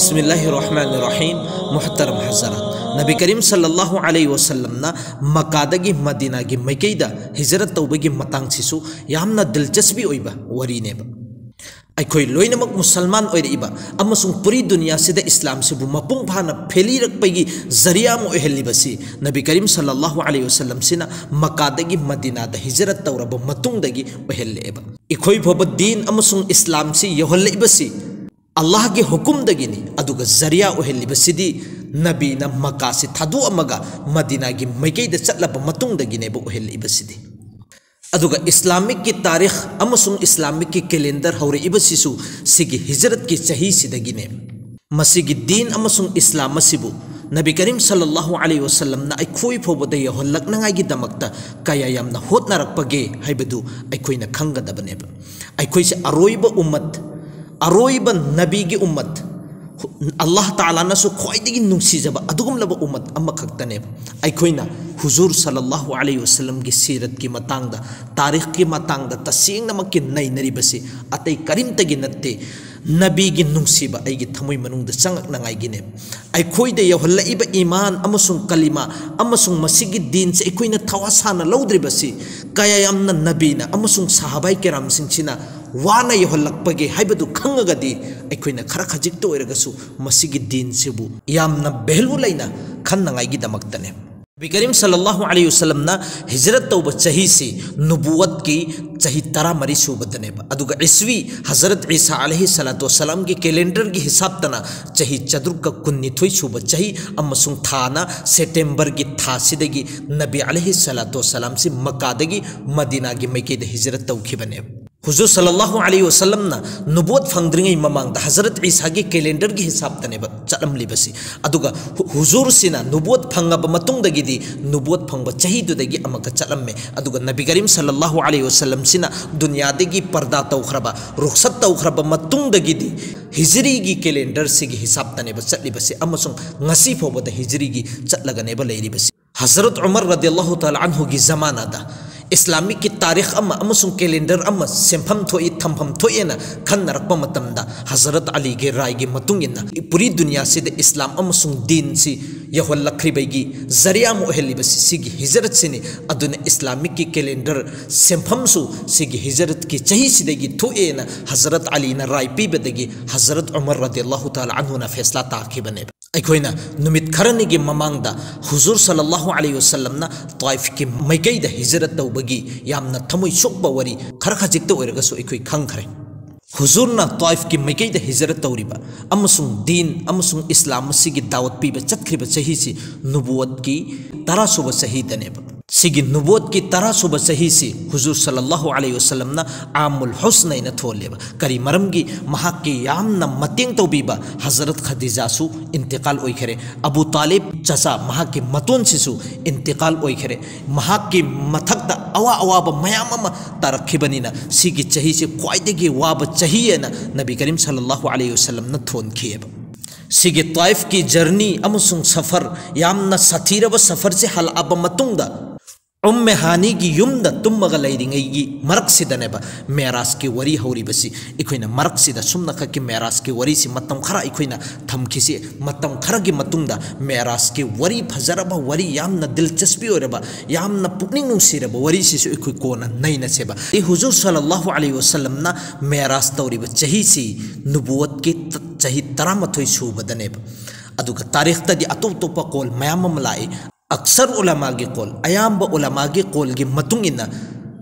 बिस्मिल्लाहिर्रहमानिर्रहीम। मुहतरम हज़रात, नबी करीम सल्लल्लाहु अलैहि वसल्लम ना मक्कादगी मदीना की मैकैदा हिजरत तौबगी मतांगसिसु यामना दिलचस्पी ओइबा वरीनेबा। अखोई लोइनमक मुसलमान ओइरिबा अमसुंग पूरी दुनिया सिदा इस्लाम सिबु मपुंग फाना फेलिरकपगी जरिया मो ओइहलिबसी नबी करीम सल्लल्लाहु अलैहि वसल्लम सिना मक्कादगी मदीना दा हिजरत तौरब मतुंगदगी ओइहलेबा। इखोई फोब दीन अमसुंग इस्लाम सि यहलिबसी अल्लाह के हुकुम दगिनी अदुगा जरिया ओहलिबसिदी नबी न मक्का से थादु अमगा मदीना की मैकैद चलब मतुंग दगिनेब ओहलिबसिदी अदुगा इस्लामिक की तारीख अमसुंग इस्लामिक की कैलेंडर हौरिबसिसु सिगी हिजरत की चही सिदगिने मसिगी दीन अमसुंग इस्लाम मसिबु नबी करीम सल्लल्लाहु अलैहि वसल्लम ना अखोई फोबदे यहलकनगाई दमक्ता कया यामना होतनारकपगे हाइबदु अखोइना खंगदबनेब। अखोइ से अरोइब उम्मत अरोइब नबी की उम्मत अल्लाह ताला नसु ख्वाइदगी नुंसीजब अदुगुमलब उम्मत अमखक्तनेब। अखोइना हुजूर सल्लल्लाहु अलैहि वसल्लम की सीरत की मतांगदा तारीख की मतांगदा तसेंगनमक्की नैनरिबसी अतै करीमतगी नत्ते नबी की नुंसीब अइगी थमोइ मनुंगदा चंगकनगाइगिने। अखोइदे यहल्लइब ईमान अमसुंग कलिमा अमसुंग मसिगी दीन से अखोइना थवासाना लौद्रिबसी कया यामना नबीना अमसुंग सहाबाई केराम सिंगसिना वाना यहलक्पगे हाइबदु खंगगदी अखोइना खरा खजिक्तो ओइरगसु मसिगी दीन सिबु यामना बेहलु लैना खन्नगाइगी दमक्तने। नबी करीम सल्लल्लाहु अलैहि वसल्लम ना हिजरत तौब चही से नुबुवत की चही 13 सूबदनेबा अदुगा ईस्वी हजरत ईसा अलैहि सलातु वसलाम की कैलेंडर की हिसाब तना चही चदुर्क 19 सूब चही अमसुंग थाना सितंबर की थासिदगी नबी अलैहि सलातु वसलाम से मक्कादगी मदीना की मैकैद हिजरत तौखिबने। हुजूर सल्लल्लाहु अलैहि वसल्लम ना नुबुवत फंगद्रिंगै ममांग हजरत ईसा की कैलेंडर की हिसाब तनेब चलमलिबसी अदुगा हुजूर सिना नुबुवत फंगब मतुंगदगिदी नुबुवत फंगब चहीदुदगी अमक चलम्मे अदुगा नबी करीम सल्लल्लाहु अलैहि वसल्लम सिना दुनियादगी पर्दा तौखरबा रुखसत तौखरबा मतुंगदगिदी हिजरी की कैलेंडर सिगी हिसाब तनेब चलिबसी अमसुंग ngasi फोबदा हिजरी की चलगनेब लेरिबसी। हजरत उमर रदियल्लाहु ताला अन्हु की जमानादा इस्लामिक की तारीख अमसुंग कैलेंडर सेंफम थोई थमफम थोएना खन्नरक्पा मतमदा हजरत अली के राय की मतुंगिना पूरी दुनिया से इस्लाम अमसुंग दीन से यहलक्रिबगी जरिया मोहलिबसी सिगी हिजरत से अदुन इस्लामिक की कैलेंडर सेंफमसु सिगी हिजरत की चही सिदगी थोएना हजरत अली ना राय पीबदगी हजरत उमर रदियल्लाहु ताला अन्हु ना फैसला ताखिबने। अखोइना नुमित खरनी की ममांगदा हुजूर सल्लल्लाहु अलैहि वसल्लम ना ताइफ की मैकैदा हिजरत तौबगी यामना थमोइ सोकबा वरी खर खजिक्ता ओइरगसु अखोइ खंखरे। हुजूर ना ताइफ की मैकैदा हिजरत तौरिबा अमसुंग दीन अमसुंग इस्लाम सिगी दावत पीबा चतख्रिबा चही से नुबुवत की 13 सूबा सहीदनेबा सिगी नुबुवत की 13 सूबा सही से हुजूर सल्लल्लाहु अलैहि वसल्लम ना आमुल हुस्नैन थोलेबा करी मरमगी महाकी यामना मतेंग तौबीबा हजरत खदीजासु इंतकाल ओइखरे अबू तालिब चसा महाकी मतोन सिसु इंतकाल ओइखरे महाकी मथकदा अवा अवाबा मयाम तारखिबनिना सिगी चही से ख्वाइदगी वाबा चाहिएना नबी करीम सल्लल्लाहु अलैहि वसल्लम न थोनखिएबा। सिगी ताइफ की जर्नी अमसुंग सफर यामना सथीरब सफर से हलअब मतुंगदा उम्मे हानी की युमदा तुमगा लैरिंगैगी मरकसिदनेबा मेराज की वरी हौरिबसी इखोइना मरकसिदा सुमना खकी मेराज की वरी से मतम खरा इखोइना थमखिसी मतम खरा की मतुंगदा मेराज की वरी फजरबा वरी यामना दिलचस्पी ओरबा यामना पुकनिंग नुंसिरबा वरी सिसु इखोइ कोना नैनसेबा ए हुजूर सल्लल्लाहु अलैहि वसल्लम ना मेराज तौरिबा चही से नुबुवत की चही 13 सूबदनेबा अदुगा तारीख तदी अतोपतोपा कोल मयाम मलाई अक्सर उलमा के कोल अयाम्ब उलमा के कोल की मतुंगिना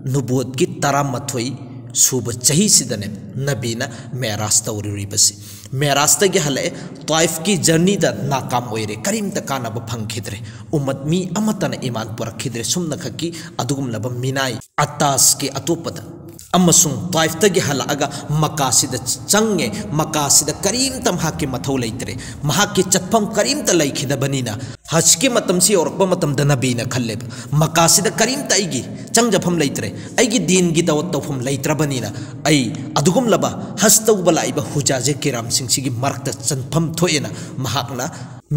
नुबुवत की 13 सूब चही सिदने नबीना मेराज तौरिबसी मेराज तगे हले ताइफ की जर्नी दा नाकाम ओइरे करीम त कानब फंखिद्रे उम्मत मी अमतन ईमान पुरखिद्रे सुमना खकी अदुगुम लब मिनाई अतास के अतोपदा अमसुंग ताइफ तगे हलागा मक्कासिदा चंगे मक्कासिदा करीम तम हाके मथौ लैतरे महाके चतफम करीम त लैखिदबनिना हज के मतम से औरकबा मतम द नबीना खल्लेब मक्कासिदा करीम त अइगी चंगजफम लैतरे अइगी दीन की दावत तौफम लैत्रबनिना अइ अदुगुम लबा हज तौबलाइबा हुजाजे किराम सिंगसिगी मरकत चनफम थोएना महाकना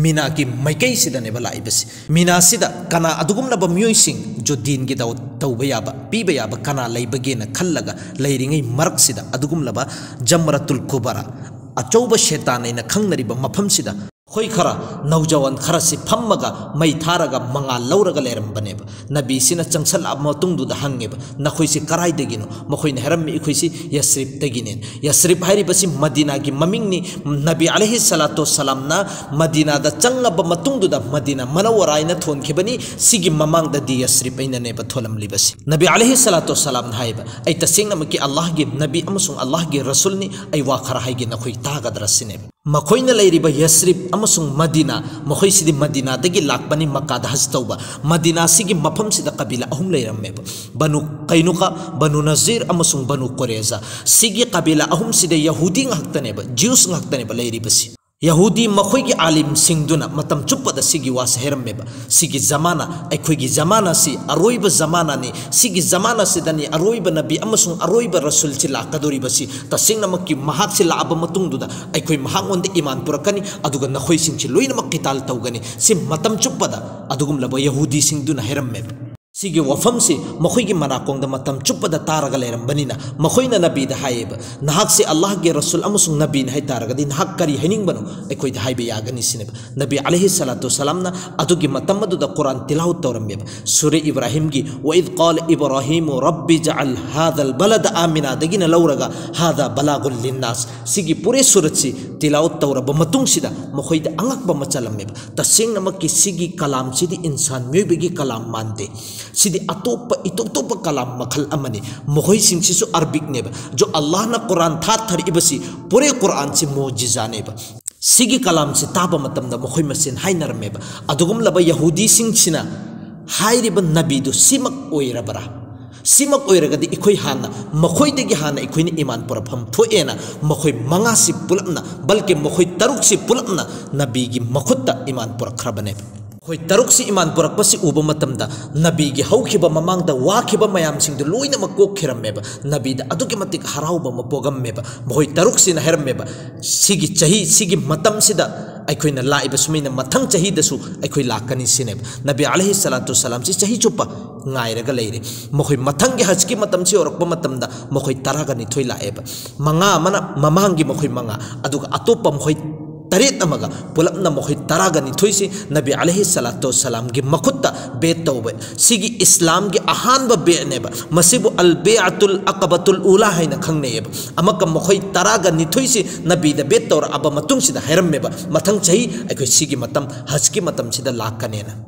मीना की मैकई सिदनेबा लाइबसी मीना सिदा कना अदुगुमलबा मियोइसिंग जो दीन की दावत तौबा याबा पीबा याबा कना लैबगेना खल्लगा लैरिंगै मरक सिदा अदुगुमलबा जमरतुल कुबरा अचौब शेतान इन खंगनरिब मफमसिदा खोई खरा नौजवान खरा से फम्मगा मई थारगा मंगा लौरगा लेरंबनेब नबी सिना चंगसल अब मतुंगदुदा हंगेब नखोई से कराइदगिनो मखोइन हेरम इखोइसी यस्रिब तगिनेन यस्रिब हाइरिबसि मदीना की ममिंगनी नबी अलैहि सलातो सलामना मदीना दा चंगब मतुंगदुदा मदीना मनवराइना थोनखेबनी सिगी ममांगदा दी यस्रिब इननेब थोलमलिबसि नबी अलैहि सलातो सलाम हाइब ऐ तसिंगनमकि अल्लाह गी नबी अमसुंग अल्लाह गी रसूलनी ऐ वा खरा हाइगी नखोई तागदरसिनेब मखोइना लैरिबा यस्रिब अमसुंग मदीना मखोइ सिदि मदीना दगी लाकपनी मक्कादा हज तौबा मदीना सिगी मफम सिदा कबीला अहुम लैरमेब बनु कैनुका बनु नजीर अमसुंग बनु कुरैजा सिगी कबीला अहुम सिदा यहूदी ngaktaनेब ज्यूस ngaktaनेब लैरिबसि यहूदी मखोइ की आलिम सिंगदुना मतम चुप्पदा सिगी वास हेरमेब सिगी जमाना अखोइगी जमाना सि अरोइब जमाना नि सिगी जमाना सिदनी अरोइब नबी अमसुंग अरोइब रसूल छि लाकदोरिबसि तसिंगनमकि महाक सि लाब मतुंगदुदा अखोइ महांगोंद ईमान पुरकनी अदुगा नखोइ सिंगछि लोइनमक किताल तौगनी सि मतम चुप्पदा अदुगुम लब यहूदी सिंगदुना हेरमेब सिगी वफम से मखोइगी मनाकोंग मतम चुप्पदा तारगा लेरंबनिना मखोइना नबीदा हाइब नहाक से अल्लाह के रसूल अमसुंग नबीन है तारगदी नहाक करी हैनिंगबनो अखोइदा हाइबे यागनी सिनेब नबी अलैहि सलातु सलामना अदुगी मतम मदुदा कुरान तिलावत तौरमेब सूरे इब्राहिम की वइद क़ाल इब्राहिम रब्बी जअल हादल बलद आमिना दगिना लौरगा हादा बलागुल लिन्नास सिगी पूरे सूरत से तिलावत तौरब मतुंग सिदा मखोइदा अंगक बमचलमेब तसिंग नमकी सिगी कलाम सिदी इंसान मेबेगी कलाम मानते सिदी अतोप इतोप कलाम मखल अमनी मखोइ सिंगसिसु अरबिक नेब जो अल्लाह ना कुरान था थरिबसी पूरे कुरान से मोजिजा नेब सिगी कलाम से ताब मतमदा मखोइ मसिन हाइनरमेब अदुगुम लब यहूदी सिंगसिना हाइरिब नबीदु सिमक ओइरबरा सिमक ओइरगदी इखोइ हाना मखोइदगी हाना इखोइनि ईमान पुरफम थोएना मखोइ मंगासि पुलपना बल्कि मखोइ तरुकसि पुलपना नबीगी मखुत्ता ईमान पुरखरबनेब खोई तरुक से ईमान पुरक्पसी उब मतमदा नबी की हौखिबा ममांगदा वाखिबा मयामसिंगदु लोइनमक कोखिरमेब नबीदा अदुके मतिक हराउबा मपोगममेब मोइ तरुक सिना हेरमेब सिगी चही सिगी मतम सिदा अखोइना लाइबा सुमिना मथंग चहीदसु अखोइ लाकनी सिनेब नबी अलैहि सलातु सलाम से चही चुप्पा ngairaga leire mokhoi mathang gi hajki matam si orokpa matamda mokhoi taraga ni thoi laeba manga mana mamangi mokhoi manga aduga atopa mokhoi Taret अमगा पुलपना मोखै तरागनी थोइसी नबी अलैहि सलातो सलाम गी मखुत्ता बेत तौबे सिगी इस्लाम गी अहानब बेनेब मसिबु अल बेअतुल अक़बतुल उला हैना खंगनेब अमक मोखै तरागनी थोइसी नबी द बेत तौर अब मतुंग सिदा हेरमेब मथंग चही अखै सिगी मतम हज की मतम सिदा लाकनेना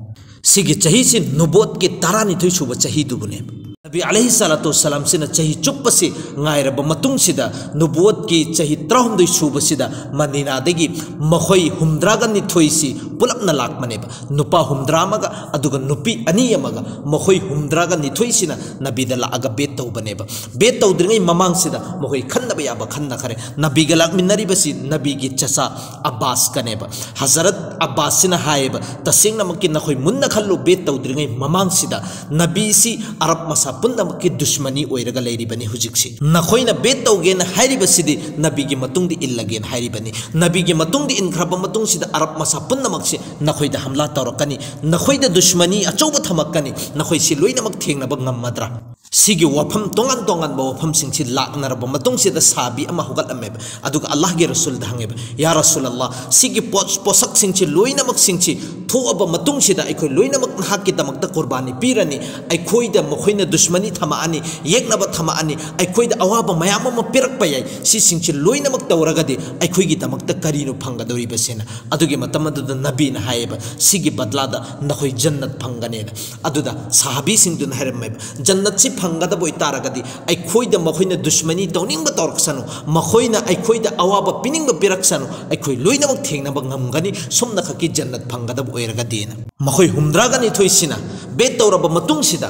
सिगी चही सि नुबोत की तरानी थोइ सुब चही दुबुने नबी अलैहि सलातो सलाम सिना चही चुप्पसी ngairab matung sida nubuwat ki chahi 3 suba sida madina dagi makhoi humdraga ni thoisi pulapna lakmaneba nupa humdramaga aduga nupi ani yamaga makhoi humdraga ni thoisina nabi da laaga bet tawbaneba bet tawdringai mamang sida makhoi khannaba yaba khanna khare nabi ga lakminari basi nabi gi chasa abbas kaneba hazrat abbas sina haeba tasingna makki nakhoi munna khallu bet tawdringai mamang sida nabi si arab masa पुनमक की दुश्मनी ओइरगा लेरिबनी हुजिक्सी नखोइना बेत तौगेन हाइरिबसिदि नबीगी मतुंगदि इल्लगेन हाइरिबनी नबीगी मतुंगदि इनख्रब मतुंगसिदा अरब मसा पुनमकसे नखोइदा हमला तौरकनी नखोइदा दुश्मनी अचौब थमकनी नखोइसि लोइनमक थेंगनब ngमद्रा सिगी वफम तोंगन तोंगन बो वफम सिंगसि लाकनरब मतुंगसिदा साबी अमा हुगलमेब अदुगा अल्लाह गे रसूल दहंगेब या रसूल अल्लाह सिगी पोसक सिंगसि लोइनमक सिंगसि थोअब मतुंगसिदा अखोइ लोइनमक हाकि दमकता कुर्बानी पीरनी अखोइदा मखोइना दुश्मनी थमाअनी येकनब थमाअनी अखोइदा अवाब मयाम म पिरकपा याय सि सिंगसि लोइनमक तौरगदि अखोइगी दमकता करिनो फंगदोरिबसेना अदुगे मतमदुदा नबीना हायब सिगी बदलादा नखोइ जन्नत फंगनेना अदुदा सहाबी सिंगदुन हरमेब जन्नत सि फंगदबोय तारगदि अखोइदा मखोइना दुश्मनी तौनिंग तौरकसनु मखोइना अखोइदा अवाब पिनिंग पिरकसनु अखोइ लोइनमक थेंगनब ngमगनी सोमना खकी जन्नत फंगदब ओइरगदिना मखोइ हुमद्रागनी थोइसिना बेत तौरब मतुंगसिदा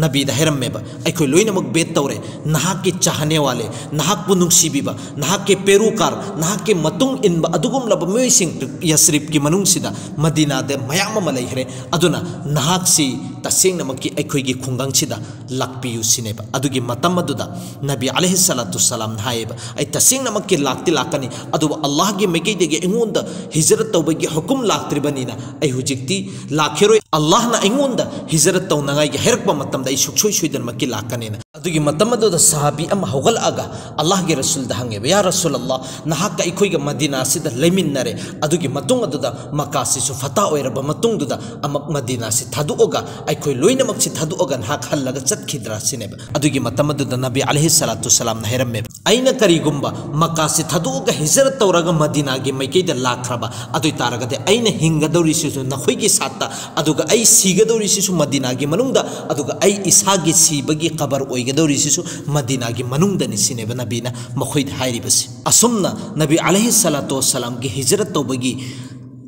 नबी द हेरमेबा अखोइ लोइनमक बेत तौरे नहाक के चाहने वाले नहाक पु नुंगसिबिबा नहाक के पेरुकार नहाक के मतुंग इनबा अदुगुम लब मोइसिंग यस्रिब की मनुंगसिदा मदीना दे मयाम मलैहरे अदुना नहाक सि तसेंग नमकी अखोइ गी खुंगंगसिदा लाकपियु सिनेबा अदुगी मतम अदुदा नबी अलैहि सलातु सलाम हायबा ऐ तसेंग नमकी लाकति लाकनी अदुबा अल्लाह गे मेकेदेगे एंगोंदा हिजरत तौबगी हुकुम लाकत्रिबनिना ऐ हुजिक्ति लाखेरोय अल्लाहना अइंगोंदा हिजरत तौनागाई हेरकपा मतमदा आई सुक्सोय सोइदनमक्की लाक्कनेना अदुगी मतमदुदा सहाबी अमा हौगलआगा अल्लाह गे रसूलदा हंगेबा या रसूल अल्लाह नहाक्का अइखोइगा मदीना सिदा लेमिन्नरे अदुगी मतुंग अदुदा मक्कासिसु फता ओइरबा मतुंगदुदा अमक मदीना सि थादुओगा अइखोइ लोइनमक सि थादुओगा नहाक हल्लगा चतखिद्रा सिनेबा अदुगी मतमदुदा नबी अलैहि सलातु सलाम ना हेरम्मे अइना करिगुम्बा मक्का सि थादुओगा हिजरत तौरगा मदीना गे मैकेदा लाख्रबा अदुइ तारगदे अइना हिंगदौरिसिसु नखोइगी सात्ता अदुगा अइ सिगदौरिसिसु मदीना गे मनुंगदा अदुगा अइ इसागी सिबगी खबर ओइगदौरिसिसु मदीना गे मनुंगदनि सिनेबा नबीना मखोइद हाइरिबसि असुमना नबी अलैहि सलातु वसलाम गे हिजरत तौबगी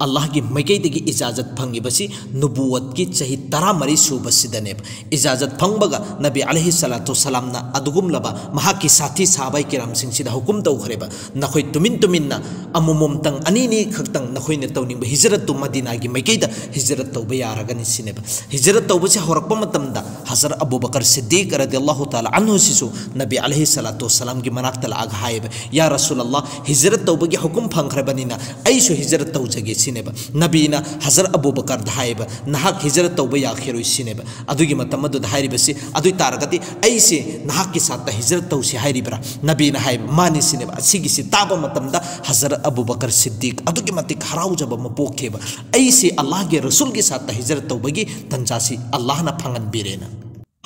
अल्लाह की मैकैदगी इजाजत फंगिबसी नुबुवत की चही 13 सूबसिदनेब इजाजत फंगबगा नबी अलैहि सलातु सलामना अदुगुमलबा महाकी साथी साहाबाई किराम सिंगसिदा हुकुम तौखरेबा नखोइ तुमिन अमुमुमतंग अनिनी खक्तंग नखोइने तौनिंग हिजरत तु मदीना की मैकैदा हिजरत तौबा यारगनि सिनेबा हिजरत तौबसे होरकपा मतमदा हजरत अबू बकर सिद्दीक रदियल्लाहु ताला अन्हु सिसु नबी अलैहि सलातु सलाम की मनाक्ता लाग हायब या रसूल अल्लाह हिजरत तौबगी हुकुम फंगखरबनिना ऐसु हिजरत तौजगे नबीना हजरत अबू बकर धाइब नहाक हिजरत तौबा याखिरोइ सिनेबा अदुगी मतमदु धाइरिबसि अदुइ तारगति ऐसे नहाक के साथ हिजरत तौसि हाइरिबरा नबीना हाइब मानि सिनेबा सिगिसि ताबा मतमदा हजरत अबू बकर सिद्दीक अदुगी मतिक हराउजबा मपोखेबा ऐसे अल्लाह के रसूल के साथ हिजरत तौबगी तंजासि अल्लाह ना फंगन बिरेना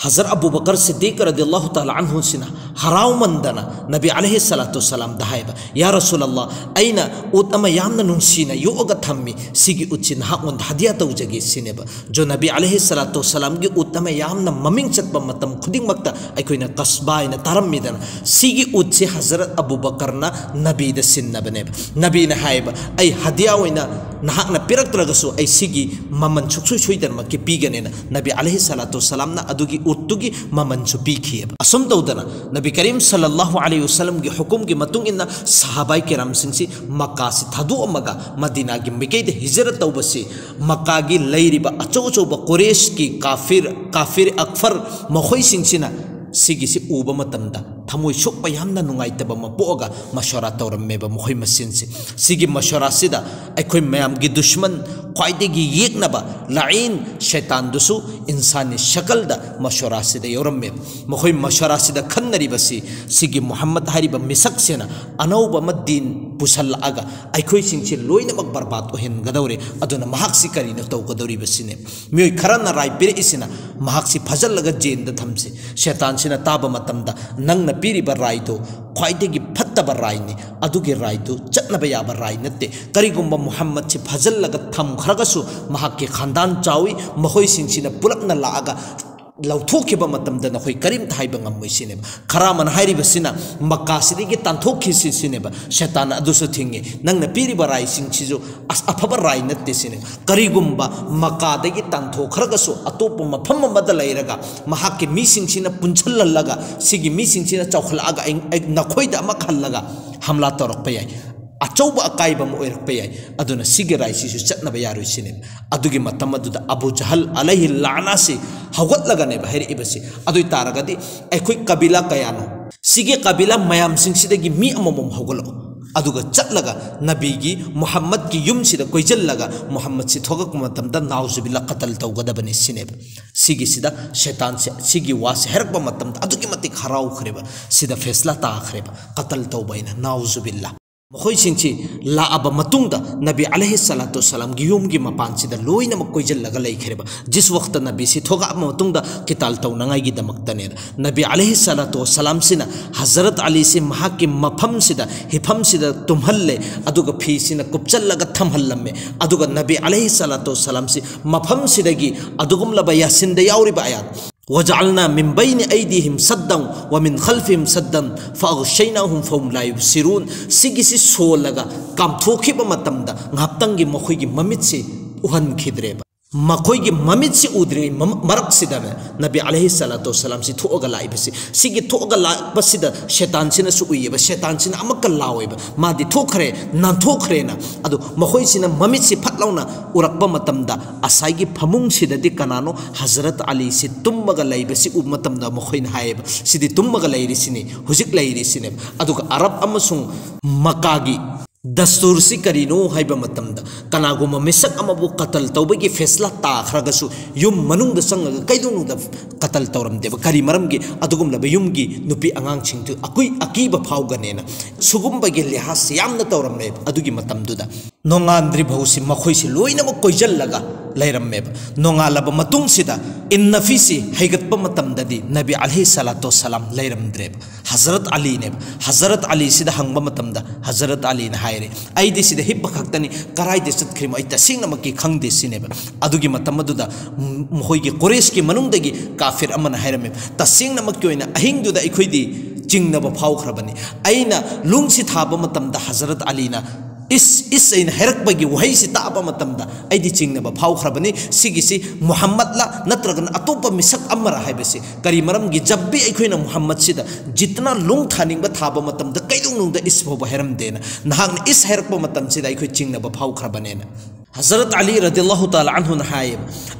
हजरत अबू बकर सिद्दीक रदियल्लाहु ताला अन्हु सिना हराउ मंदना नबी अलैहि सलातु सलाम दहाइबा या रसूल अल्लाह अइना उतमा यामना नुंसीना योगा थम्मी सिगी उचिन हाउन हदिया तौजगे सिनेबा जो नबी अलैहि सलातु सलाम गी उतमा यामना ममिंग चतबा मतम खुदिंग मक्ता अइखोइना कसबाइना तारम्मिदना सिगी उचे हजरत अबू बकरना नबी द सिन्नबनेबा नबीना हाइबा अइ हदिया ओइना नहाकना पिरक्त्रगसु अइ सिगी ममन सुक्सु सुइदन मक्की पीगनेना नबी अलैहि सलातु सलामना अदुगी उतुगी ममन सुपीखी असुम तौदना नबी करीम सल्लल्लाहु अलैहि वसल्लम की हुकुम की मतुंग इन्ना सहाबाई किराम सिंगसी मक्का से थादुअमगा मदीना की मिकैद हिजरत तौबसी मक्का की लैरिबा अचौ अचौबा कुरैश की काफिर अकफर मखोई सिंगसिना सिगिसी उब मतमदा थमोय सोकपा यामना नुंगाइतबा मपोगा मशवरा तौरमेबा मखोय मसिनसी सिगी मशवरा सिदा अखोय मयाम की दुश्मन ख्वाइदेगी येकनबा लाइन शैतान दुसु इंसानी शकलदा मशवरा सिदा योरमे मखोय मशवरा सिदा खन्नरिबसी सिगी मोहम्मद हारिबा मिसक सेना अनौबा मदीन पुसलआगा अखोय सिंगसे लोइनमक बर्बाद ओहेनगदौरे अदुना महाक्सी करिनो तौगदौरिबसिने मियोय खरना राय पिरेइसिना महाक्सी फजलगा जेंदा थमसे शैतान सिना ताबा मतमदा नंगना पीरिबा रायदो ख्वाइदेगी फत्तबा रायनी अदुगी रायदो चटनबा याबा राय नत्ते करिगुम्बा मुहम्मद से फजलगा थम खरगसु महाके खानदान चावी मखोय सिंगसिना पुलपना लागा लौथोखिबा मतमदा नखोय करीम थाइबा ngam खरामन हाइरिबसिना मक्का सिदिगी तांथोखिसि सिनेबा शैतान अदुसु थिंगे नंगना पीरिबा राय सिंगसिजु अस अफबा राय नत्ते सिने करिगुम्बा मक्का दगी तांथोखरगसु अतोप मफम मदा लैरगा महाके मी सिंगसिना पुंछललगा सिगी मी सिंगसिना चौखलागा नखोयदा मखलगा हमला तोरकपा याय अचौब अकाइबम ओइरकपा याय अदुना सिगे रायसिसु चटनबा यारोय सिने अदुगी मतमदुदा अबू जहल अलैहि लाना से हौगतलगने बहरिबसी अदुइ तारगदी अखोय कबीला कयानो सिगे कबीला मयाम सिंगसिदगी मी अममम हौगलो अदुगा चटलगा नबीगी मुहम्मद की युमसिदा कोइजलगा मुहम्मद से थोगक मतमदा नाउजुबिल्ला कतल तौगदबनि सिने सिगी सिदा शैतान से सिगी वास हेरकबा मतमदा अदुगी मतिक हराउ खरेबा सिदा फैसला ताखरेबा कतल तौबैना नाउजुबिल्ला मखोय सिंगसी लाअबा मतुंगदा नबी अलैहि सलातु सलाम की युम की मपान सिदा लोइना मकोइजलगा लैखरेबा जिस वक्त नबी से थोगा मतुंगदा किताल तौनंगाई की दमक्तने नबी अलैहि सलातु सलाम सिना हजरत अली से महा के मफम सिदा हिफम सिदा तुम्हल्ले अदुगा फी सिना कुपचलगा थमहल्लमे अदुगा नबी अलैहि सलातु सलाम से मफम सिदगी अदुगुमलबा यासिन द याउरिबा आयात वजअलना मिन बैनि ऐदिहिम सद्दन व मिन खल्फिहिम सद्दन फअगशैनाहुम फहुम ला युबसिरून सिगिसि सोलगा कामथोखिबा मतमदा ngaptangi मखोयगी ममितसे उहनखिद्रेबा मखोयगी ममितसे उद्रे मरकसिदा नबी अलैहि सलातु वसलाम से थोगा लाइबसे सिगी थोगा लाबसिदा शैतान सिना सुउयेबा शैतान सिना अमक लावेबा मादि थोखरे नांथोखरेना अदु मखोय सिना ममितसे फटलाउना उरकबा मतमदा असाइगी फमुंग सिददि कनानो हजरत अली से तुम्मगा लाइबसे उ मतमदा मखोयन हायेबा सिदि तुम्मगा लाइरिसिने हुजिक लाइरिसिने अदुगा अरब अमसुंग मक्कागी दस्तूर से करीनो है कनागुम मिसक कतल तौबगी फैसला ताखरगसु युम मनुंग संग कईदों कतल तौरमदेब करी मरमगी अदुगुमलब युमगी नुपी आंगांसिंगतु अकुई अकीब फाउगनेना सुगुम्बगी लिहाज यामना तौरमने अदुगी मतमदुदा नोंगांद्री भौसी मखोइसी लोइनमक कोइजल्लगा लैरमेब नोंगालब मतुंगसिदा इन नफीसी हैगतप मतमददी नबी अलैहि सलातो सलाम लैरमद्रेब हजरत अली सिदा हंगब मतमदा हजरत अली न हायरे आइदि सिदा हिब्ब खक्तनी कराइदे चतख्रिम आई तसिंगनमकी खंगदे सिनेब अदुगी मतमदुदा मोहोइगी कुरैश की मनुंगदगी काफिर अमन हायरमेब तसिंगनमकी ओइना अहिंगदुदा इखोइदी चिंगनब फाउखरबनी आइना लुंगसि थाब मतमदा हजरत अलीना इस हैरकबगी वही से ताब मतमदा ऐदी चिंगनब फाउखरबनी सिगिसी मुहम्मद ला नत्रगन अतोप मिसक अमरा हैबसे करी मरमगी जब भी अखोइना मुहम्मद सिदा जितना लुंग थानिंग थाब मतमदा कैदुंगनुंगदा इस फोब हैरम देना नहांग इस हैरकब मतम सिदा अखोइ चिंगनब फाउखरबनेना हजरत अली रदियल्लाहु ताला अन्हु हायब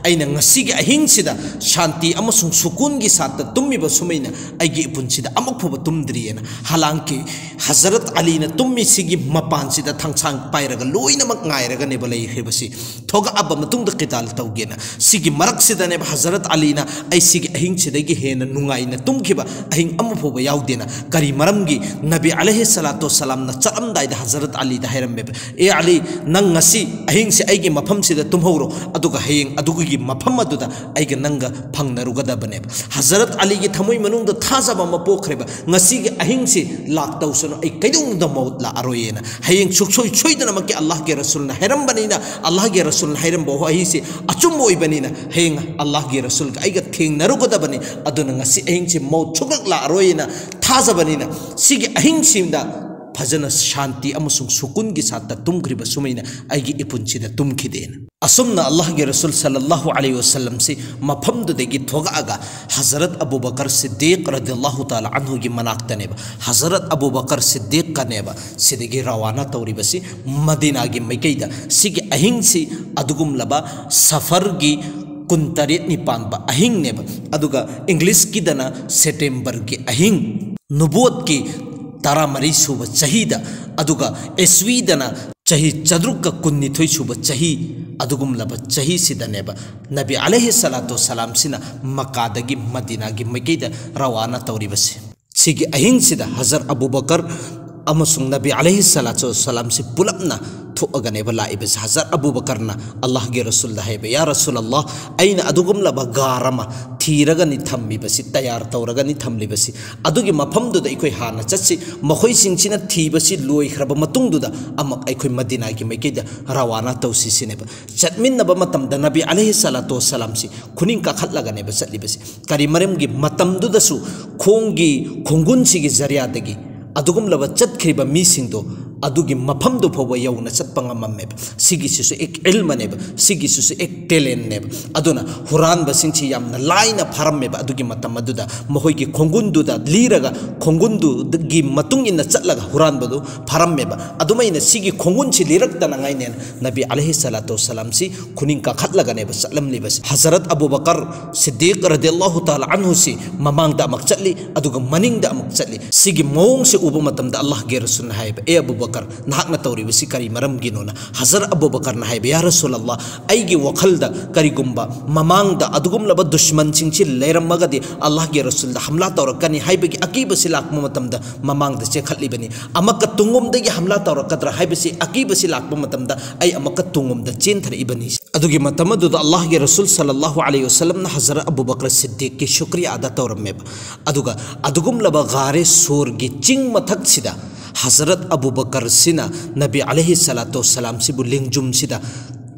ऐना ngasi gi ahing sida shanti amasung sukun gi satta tummiba sumaina aigi punsida amak phoba tumdriena halanki हजरत अली ने तुम्मी सिगी मपान सिदा थंगसांग पाइरगा लोइनमक ngairaga ne balai hebasi thoga abba matung da qital tawgena sigi marak sida ne हजरत अली ना ai sigi ahing sida gi hena nungai na tumkhiba ahing amu phoba yaudena kari maramgi nabi alaihi salatu wassalam na chalam dai da हजरत Ali da hairam me e ali nang ngasi ahing se aigi mafam sida tumhoro aduga hayeng adugi mafam aduda aiga nanga phangnaruga bane हजरत Ali gi thamoi manung da thajaba ma pokhreba ngasi gi ahing se lak tawsun ai kaidung da maut la aroyena hayeng suksoi choidana makki Allah ge rasul na heram banina Allah ge rasul na heram bo hi se achum oi banina hayeng Allah ge rasul ga aiga theng naruga da bani aduna ngasi ahing se maut chugak la aroyena thaja banina sigi ahing simda फजना शांति अमसुंग सुकुन की साथ तुमग्रिब सुमैना आइगी इपुंचिदा तुमखिदेना असुमना अल्लाह के रसूल सल्लल्लाहु अलैहि वसल्लम से मफमदुदेगी थोगागा हजरत अबू बकर सिद्दीक रदियल्लाहु ताला अन्हु की मनाक्तनेबा हजरत अबू बकर सिद्दीक कनेबा सिदेगी रवाना तौरिबसी मदीना की मैकैदा सिगी अहिंसी अदुगुम लबा सफर की कुंतरेत निपानबा अहिंग नेबा अदुगा इंग्लिश की दना सितंबर की अहिंग नुबुवत की तारा मरी सूब चहीदा अदुगा एस्वीदना चही चद्रुक कुन्निथोई सूब चही अदुगुम लब चही सिदनेबा नबी अलैहि सलातो सलाम सिना मक्कादगी मदीना की मैकैदा रवाना तौरिबसे सिगी अहिंग सिदा हजरत अबू बकर अमसुंग नबी अलैहि सलातो सलाम से पुलपना थोअगनेबा लाइबस हजरत अबू बकरना अल्लाह के रसूल दाहेबे या रसूल अल्लाह ऐना अदुगुम लब गारमा थीरगनी थम्बिबसी तैयार तौरगनी थम्लिबसी अदुगी मफमदुदा इखोइ हाना चत्सि मखोइ सिंचिना थीबसी लोइख्रब मतुंगदुदा अमक इखोइ मदीना की मैकैदा रवाना तौसि सिनेबा चटमिन्नबा मतमदा नबी अलैहि सलातो सलाम सि खुनिंग काखतलगनेबा चटलिबसी करी मरमगी मतमदुदसु खोंगी खोंगुनसिगी जरियादगी अदुगुम लब चटख्रिबा मीसिंगदो अदुगी मफमदु फोबा यौना चटपंगममेब सिगिसिसु एक इल्मनेब सिगिसिसु एक टेलेंटनेब अदुना हुरानबसिंगसि यामना लाइना फारममेब अदुगी मतम अदुदा महोइगी खोंगुंदुदा लीरगा खोंगुंदुगी मतुंग इन्ना चटलगा हुरानबदु फारममेब अदुमैना सिगी खोंगुनसि लिरक्तना ngainen नबी अलैहि सलातो सलाम सि खुनिंग काखतलगनेब चटलमलिबस हजरत अबू बकर सिद्दीक रदियल्लाहु ताला अन्हु सि ममांगदा अमक चटली अदुगा मनिंगदा अमक चटली सिगी मोंग से उब मतमदा अल्लाह के रसूल हायब ए अबू बकर नाहकना तौरिबसी करी मरम गिनोना हजरत अबू बकर ना हायब या रसूल अल्लाह आइगी वखलदा करीगुम्बा ममांगदा अदुगुम लब दुश्मन सिंगसि लेरमगदि अल्लाह के रसूल दा हमला तौरकनी हायबगी अकीबसि लाकम मतमदा ममांगदा चेखतलिबनी अमक तुंगुमदगी हमला तौरकद्रा हायबसि अकीबसि लाकम मतमदा आई अमक तुंगुमदा चेंथरइबनी अदुगी मतमदुदा अल्लाह के रसूल सल्लल्लाहु अलैहि वसल्लम ना हजरत अबू बकर सिद्दीक की शुक्रिया अदा तौरमेब अदुगा अदुगुम लब गारे सोर गी चिंग मथक सिदा हजरत अबू बकर सिना नबी अलैहि सलातो सलाम सिबु लिंगजुम सिदा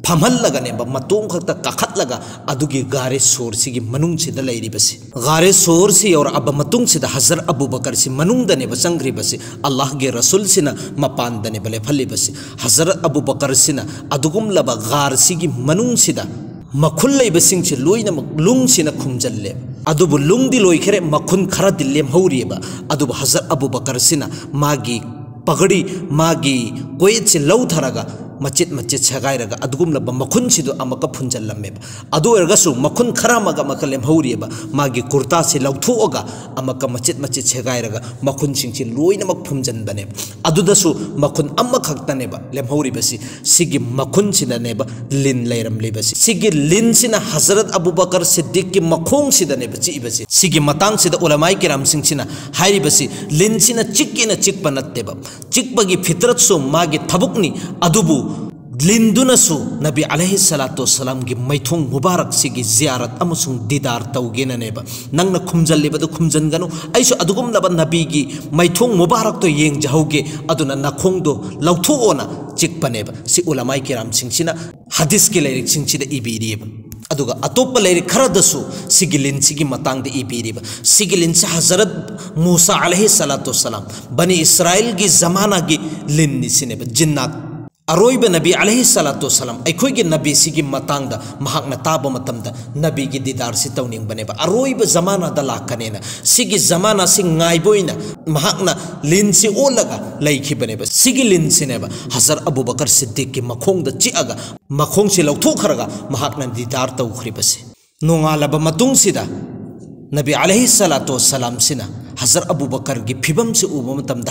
फमहल्लगनेब मतोंग खत काखतलगा अदुगी गारे सोर सिगी मनुंग सिदा लैरिबसे गारे सोर सि और अब मतुंग सिदा हजरत अबू बकर सि मनुंग दने बसंग्रिबसे अल्लाह के रसूल सिना मपान दने बले फल्लिबसे हजरत अबू बकर सिना अदुगुम लब गार सिगी मनुंग सिदा मखुल लैबसिंगसे लोइनमक लुंगसिना खुमजल्ले अदुबु लुंगदि लोइखरे मखुन खरा दिल्लेम हौरिबा अदुबु हजरत अबू बकर सिना मागी पगड़ी मागी कोयत से लौ थरगा मचित मचित सेगाइरगा अदुगुमलब मखुन सिदो अमका फुंजलमेब अदु ओरगसु मखुन खरामगा मकलेम हौरियबा मागी कुर्ता से लौथोगा अमका मचित मचित सेगाइरगा मखुन सिंगसि लोइनमक फुंजनबने अदुदसु मखुन अमखक्तनेबा लेमहौरिबसि सिगी मखुन सिदनेबा लिन लेरमलेबसि सिगी लिन सिना हजरत अबू बकर सिद्दीक की मखोंग सिदनेबा चिबसि सिगी मतांग सिदा उलमाई किराम सिंगसिना हाइरिबसि लिन सिना चिक्केना चिक्पा नत्तेबा चिक्पगी फितरत सो मागी थबुकनी अदुबु लिंदुनसु नबी अलैहि सलातु वसलाम की मैथोंग मुबारक सिगी जियारत अमसुंग दीदार तौगेननेबा नंगना खुमजल्लेबदु खुमजनगनु ऐसु अदुगुमलबा नबी की मैथोंग मुबारक तो येंग जहौगे अदुना नखोंगदो लौथोओना चिक्पनेबा सि उलमाई किराम सिंगसिना हदीस की लाइरिक सिंगसिदा इबीरियबा अदुगा अतोप लाइरिक खरदसु सिगिलिन सिगी मतांग दे इबीरिबा सिगिलिन से हजरत मूसा अलैहि सलातु वसलाम बनी इस्राइल की जमाना की लिन निसिनेबा जिन्नात अरोइब नबी अलैहि सलातु वसलाम अखोइगे नबी सिगी मतांगदा महाकना ताबा मतमदा नबी की दीदार से तौनिंग बनेबा अरोइब जमाना दा लाकनेना सिगी जमाना से गाइबोइना महाकना लिन से ओलगा लैखि बनेबा सिगी लिन सिनेबा हजरत अबू बकर सिद्दीक की मखोंगदा चिअगा मखोंग से लौथोखरगा महाकना दीदार तौखरिबसे नोंगालबा मतुंग सिदा नबी अलैहि सलातु वसलाम सिना हजरत अबू बकर की फिबम से उब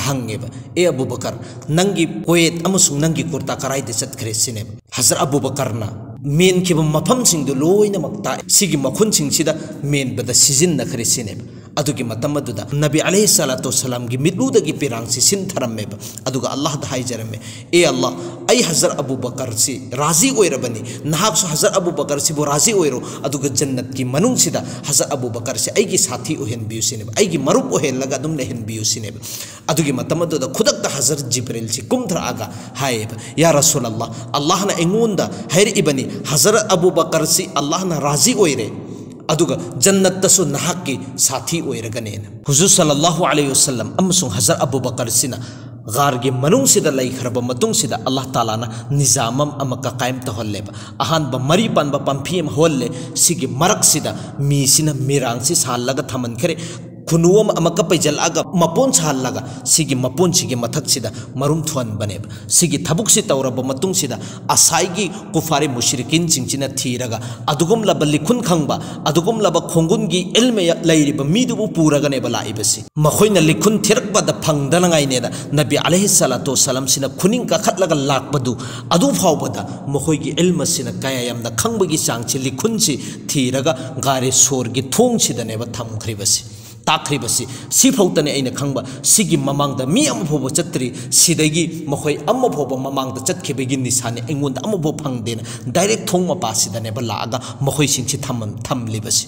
हंगेबा ए अबू बकर नंगी कोएत अमसुंग नंगी कुर्ता कराइदे चतखरे सिनेबा हजरत अबू बकरना मेन खिब मफम सिंग लोइनमक ता सिगी मखुन सिंग सिदा मेन बदा सिजिन नखरे सिनेबा अदुगी मतम अदुदा नबी अलैहि सलातु वसलाम की मिलुदगी पिरांग से सिन थरमेबा अदुगा अल्लाह दा हाइजरमे ए अल्लाह आई हजरत अबू बकर से राजी ओइरबनी नहाकसु हजरत अबू बकर से बो राजी ओइरो अदुगा जन्नत की मनुंग सिदा हजरत अबू बकर से आई की साथी ओहेन बियु सिनेबा आई की मरुप ओहेन लगा दुम लेहन बियु सिनेबा अदुगी मतम अदुदा खुदक हजरत जिब्रील से कुमथरा आगा हायबा या रसूल अल्लाह ना एंगुंदा हैर इबनी हजरत अबू बकर से अल्लाह ना राजी ओइरे अदुगा जन्नत तसु नहाक की साथी ओइरगनेन हुजूर सल्लल्लाहु अलैहि वसल्लम अमसुंग हजरत अबू बकर सिना गार के मनुंग सिदा लैखरब मतुंग सिदा अल्लाह ताला ना निजामम अमका कायम तहल्लेबा अहान ब मरी पानबा पंफीम होल्ले सिगी मरक सिदा मी सिना मिरांग से सालगा थमन खरे खुनुवम अमका पैजलगा मपोन सालगा सिगी मपोन सिगी मथक सिदा मरुम थुन बनेब सिगी थबुक से तौरब मतुंग सिदा असाइगी कुफारे मुशरिकिन सिंचिना थीरगा अदुगुम लब लिखुन खंगबा अदुगुम लब खोंगुन की इल्म लैरिब मीदुबु पूरगने बलाइबसी मखोइना लिखुन थिरकबद फंगदनगाइनेदा नबी अलैहि सलातु वसलाम सिना खुनिंग का खतलगा लाकबदु अदु फावबदा मखोइगी इल्म सिना काया यमदा खंगबगी चांगछि लिखुन सि थीरगा गारे सोर की थोंग सिदनेब थमखरिबसी ताखरिबसी सिफौतने अइना खंगबा सिगी ममांगदा मी अमफोब चत्रि सिदगी मखोइ अमफोब ममांगदा चतखेबगी निसाने एंगोंदा अमफो फंगदेना डायरेक्ट थोंग मपासिदने बलागा मखोइ सिंछि थमलिबसी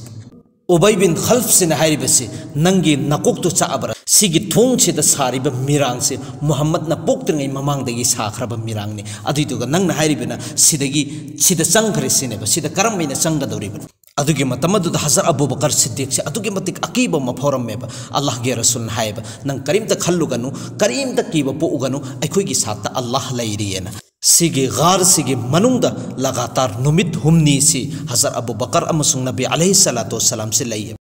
उबई बिन खल्फ से हाइरिबसी नंगी नकोक तो चाबरा सिगी थोंग सिदा सारिबा मिरांग से मोहम्मद न पोक्तृंगै ममांगदगी साखरबा मिरांगने अदुइदुगा नंगना हाइरिबना सिदा चंगखरे सिनेबा सिदा करमैना चंगदौरिबा अदुगी मतमदुदा हजरत अबू बकर सिद्दीक से अदुगी मतिक अकीबा मफौरमेबा अल्लाह के रसूल हाइबा नंग करीमता खल्लुगनु करीमता कीबा पोउगनु अखोइगी साथा अल्लाह लैरियना सिगी गार सिगी मनुंगदा लगातार नुमित हुमनी सी हजरत अबू बकर अमसुंग नबी अलैहि सलातु वसलाम से लैय